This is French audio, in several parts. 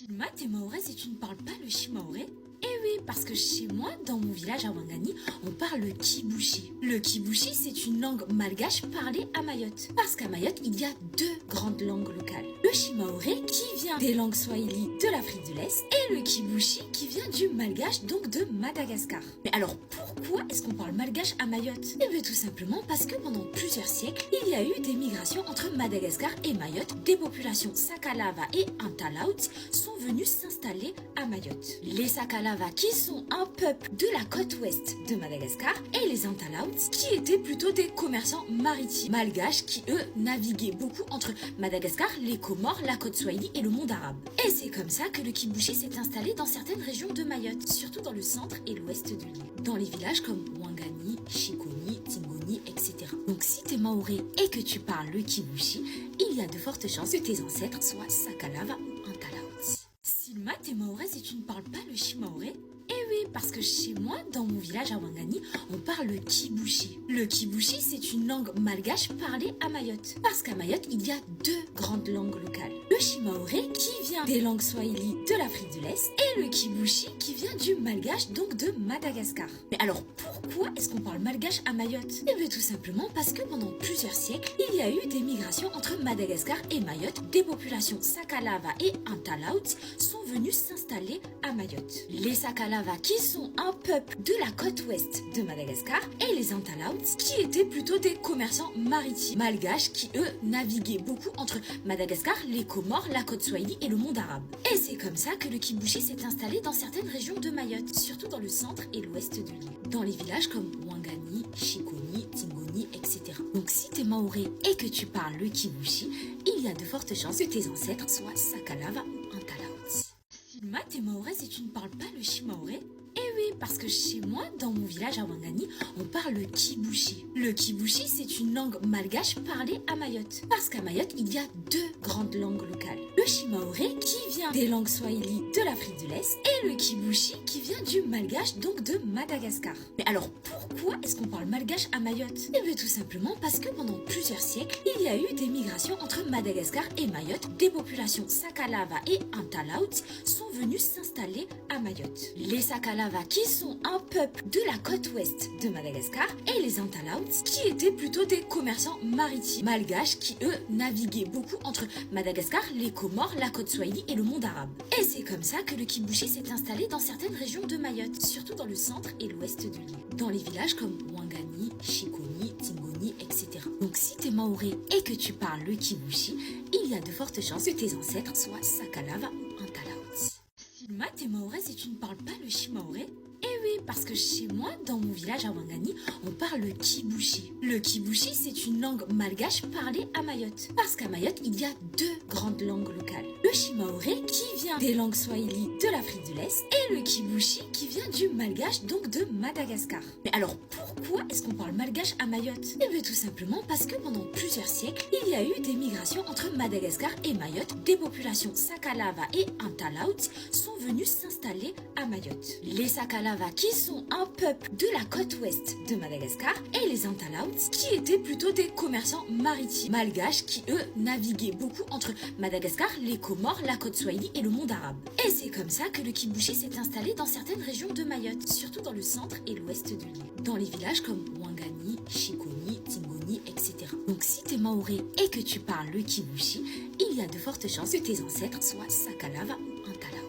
Silma, t'es mahoraise et tu ne parles pas le shimaoré? Eh oui, parce que chez moi, dans mon village à Ouangani, on parle le kibushi. Le kibushi, c'est une langue malgache parlée à Mayotte. Parce qu'à Mayotte, il y a deux grandes langues locales. Le shimaoré, qui vient des langues swahili de l'Afrique de l'Est, et le kibushi, qui vient du malgache, donc de Madagascar. Mais alors, pourquoi est-ce qu'on parle malgache à Mayotte? Eh bien, tout simplement parce que pendant plusieurs siècles, il y a eu des migrations entre Madagascar et Mayotte. Des populations Sakalava et Antalaut sont venues s'installer à Mayotte. Les Sakalava, qui sont un peuple de la côte ouest de Madagascar, et les Antalaut, qui étaient plutôt des commerçants maritimes malgaches qui, eux, naviguaient beaucoup entre Madagascar, les Comores, la côte swahili et le monde arabe. Et c'est comme ça que le kibushi s'est installé dans certaines régions de Mayotte, surtout dans le centre et l'ouest de l'île. Dans les villages comme Ouangani, Chikoni, Tingoni, etc. Donc si t'es maoré et que tu parles le kibushi, il y a de fortes chances que tes ancêtres soient Sakalava ou Antalaut. Silma, t'es mahoraise et tu ne parles pas le shimaoré? Eh oui, parce que chez moi, dans mon village à Ouangani, on parle le kibushi. Le kibushi, c'est une langue malgache parlée à Mayotte. Parce qu'à Mayotte, il y a deux grandes langues locales. Le shimaoré, qui vient des langues swahili de l'Afrique de l'Est, et le kibushi, qui vient du malgache, donc de Madagascar. Mais alors, pourquoi est-ce qu'on parle malgache à Mayotte? Eh bien, tout simplement parce que pendant plusieurs siècles, il y a eu des migrations entre Madagascar et Mayotte. Des populations Sakalava et Antalaut sont venues s'installer à Mayotte. Les Sakalava, qui sont un peuple de la côte ouest de Madagascar, et les Antalaut, qui étaient plutôt des commerçants maritimes malgaches qui, eux, naviguaient beaucoup entre Madagascar, les Comores, la côte swahili et le monde arabe. Et c'est comme ça que le kibushi s'est installé dans certaines régions de Mayotte, surtout dans le centre et l'ouest de l'île. Dans les villages comme Ouangani, Chikoni, Tingoni, etc. Donc si t'es maoré et que tu parles le kibushi, il y a de fortes chances que tes ancêtres soient Sakalava ou Antalaut. Silma, t'es mahoraise et tu ne parles pas le shimaoré? Eh oui, parce que chez moi, dans mon village à Ouangani, on parle le kibushi. Le kibushi, c'est une langue malgache parlée à Mayotte. Parce qu'à Mayotte, il y a deux grandes langues locales. Le shimaoré, qui vient des langues swahili de l'Afrique de l'Est, et le kibushi, qui vient du malgache, donc de Madagascar. Mais alors, pourquoi est-ce qu'on parle malgache à Mayotte? Eh bien, tout simplement parce que pendant plusieurs siècles, il y a eu des migrations entre Madagascar et Mayotte. Des populations Sakalava et Antalaut sont venues s'installer à Mayotte. Les Sakalava, qui sont un peuple de la côte ouest de Madagascar, et les Antalaut, qui étaient plutôt des commerçants maritimes malgaches qui, eux, naviguaient beaucoup entre Madagascar, les Comores, la côte swahili et le monde arabe. Et c'est comme ça que le kibushi s'est installé dans certaines régions de Mayotte, surtout dans le centre et l'ouest de l'île. Dans les villages comme Ouangani, Chikoni, Tingoni, etc. Donc si t'es maoré et que tu parles le kibushi, il y a de fortes chances que tes ancêtres soient Sakalava ou Antalaut. Silma, t'es mahoraise et tu ne parles pas le shimaoré? Eh oui, parce que chez moi, dans mon village à Ouangani, on parle le kibushi. Le kibushi, c'est une langue malgache parlée à Mayotte. Parce qu'à Mayotte, il y a deux grandes langues locales. Le shimaoré, qui vient des langues swahili de l'Afrique de l'Est, et le kibushi, qui vient du malgache, donc de Madagascar. Mais alors, pourquoi est-ce qu'on parle malgache à Mayotte? Eh bien, tout simplement parce que pendant plusieurs siècles, il y a eu des migrations entre Madagascar et Mayotte. Des populations Sakalava et Antalaut sont venues s'installer à Mayotte. Les Sakalava, qui sont un peuple de la côte ouest de Madagascar, et les Antalaut, qui étaient plutôt des commerçants maritimes malgaches qui, eux, naviguaient beaucoup entre Madagascar, les Comores, la côte swahili et le monde arabe. Et c'est comme ça que le kibushi s'est installé dans certaines régions de Mayotte, surtout dans le centre et l'ouest de l'île. Dans les villages comme Ouangani, Chikoni, Tingoni, etc. Donc si t'es maoré et que tu parles le kibushi, il y a de fortes chances que tes ancêtres soient Sakalava ou Antalaut.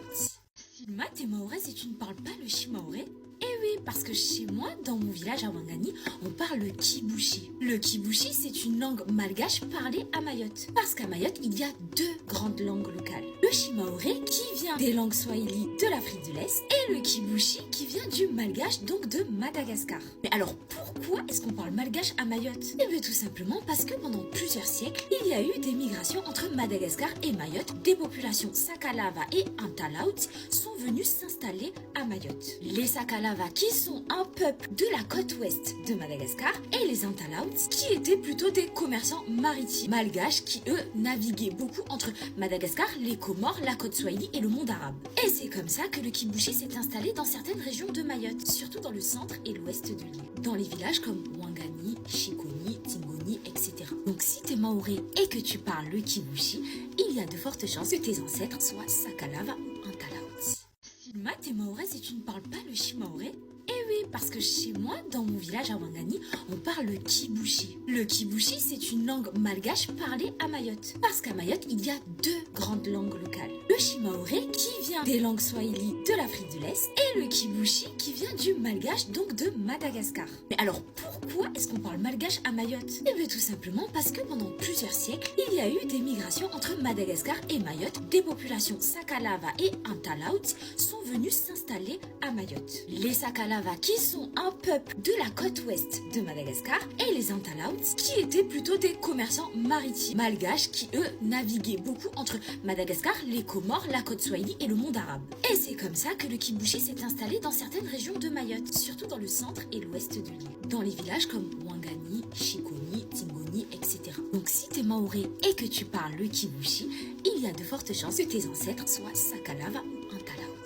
Silma, t'es mahoraise et tu ne parles pas le shimaoré? Eh oui, parce que chez moi, dans mon village à Ouangani, on parle le kibushi. Le kibushi, c'est une langue malgache parlée à Mayotte. Parce qu'à Mayotte, il y a deux grandes langues locales. Le shimaoré, qui vient des langues swahili de l'Afrique de l'Est, et le kibushi, qui vient du malgache, donc de Madagascar. Mais alors, pourquoi est-ce qu'on parle malgache à Mayotte? Eh bien, tout simplement parce que pendant plusieurs siècles, il y a eu des migrations entre Madagascar et Mayotte. Des populations Sakalava et Antalaut sont venues s'installer à Mayotte. Les Sakalava, qui sont un peuple de la côte ouest de Madagascar, et les Antalaut, qui étaient plutôt des commerçants maritimes malgaches qui, eux, naviguaient beaucoup entre Madagascar, les Comores, la côte swahili et le monde arabe. Et c'est comme ça que le kibushi s'est installé dans certaines régions de Mayotte, surtout dans le centre et l'ouest de l'île. Dans les villages comme Ouangani, Chikoni, Tingoni, etc. Donc si tu es maoré et que tu parles le kibushi, il y a de fortes chances que tes ancêtres soient Sakalava ou Antalaoti. Si t'es maoré et tu ne parles pas le shimaoré, eh oui, parce que chez moi, dans mon village à Ouangani, on parle le kibushi. Le kibushi, c'est une langue malgache parlée à Mayotte. Parce qu'à Mayotte, il y a deux grandes langues locales. Le shimaoré, qui vient des langues swahili de l'Afrique de l'Est, et le kibushi, qui vient du malgache, donc de Madagascar. Mais alors, pourquoi est-ce qu'on parle malgache à Mayotte? Eh bien, tout simplement parce que pendant plusieurs siècles, il y a eu des migrations entre Madagascar et Mayotte. Des populations Sakalava et Antalaut sont venues s'installer à Mayotte. Les Sakalava qui sont un peuple de la côte ouest de Madagascar et les Antalaut qui étaient plutôt des commerçants maritimes malgaches qui eux naviguaient beaucoup entre Madagascar, les Comores, la côte swahili et le monde arabe. Et c'est comme ça que le kibushi s'est installé dans certaines régions de Mayotte, surtout dans le centre et l'ouest de l'île, dans les villages comme Ouangani, Chikoni, Tingoni, etc. Donc si t'es maoré et que tu parles le kibushi, il y a de fortes chances que tes ancêtres soient Sakalava ou Antalaut.